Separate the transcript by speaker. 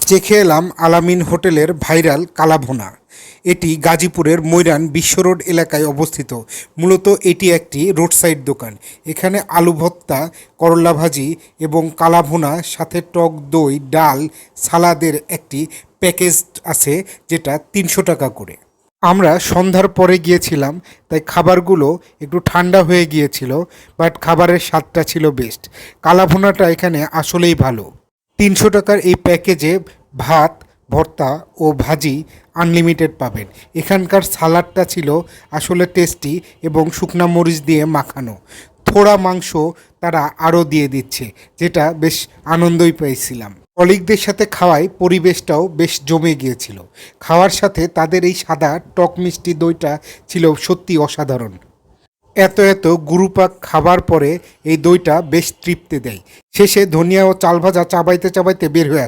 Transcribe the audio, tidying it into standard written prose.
Speaker 1: চেখে এলাম আলামিন হোটেলের ভাইরাল কালাভুনা। এটি গাজীপুরের ময়রান বিশ্ব রোড এলাকায় অবস্থিত। মূলত এটি একটি রোড সাইড দোকান। এখানে আলু ভর্তা, করলা ভাজি এবং কালাভুনা, সাথে টক দই, ডাল, সালাদের একটি প্যাকেজ আছে, যেটা ৩০০ টাকা করে। আমরা সন্ধ্যার পরে গিয়েছিলাম, তাই খাবারগুলো একটু ঠান্ডা হয়ে গিয়েছিল, বাট খাবারের স্বাদটা ছিল বেস্ট। কালাভুনাটা এখানে আসলেই ভালো। ৩০০ টাকার এই প্যাকেজে ভাত, ভর্তা ও ভাজি আনলিমিটেড পাবেন। এখানকার সালাডটা ছিল আসলে টেস্টি এবং শুকনা মরিচ দিয়ে মাখানো। থোড়া মাংস তারা আরও দিয়ে দিচ্ছে, যেটা বেশ আনন্দই পেয়েছিলাম। কলিগদের সাথে খাওয়ায় পরিবেশটাও বেশ জমে গিয়েছিল। খাওয়ার সাথে তাদের এই সাদা টক মিষ্টি দইটা ছিল সত্যি অসাধারণ। এত এত গুরুপাক খাবার পরে এই দইটা বেশ তৃপ্তি দেয়। শেষে ধনিয়া ও চাল ভাজা চাবাইতে চাবাইতে বের হয়ে আসে।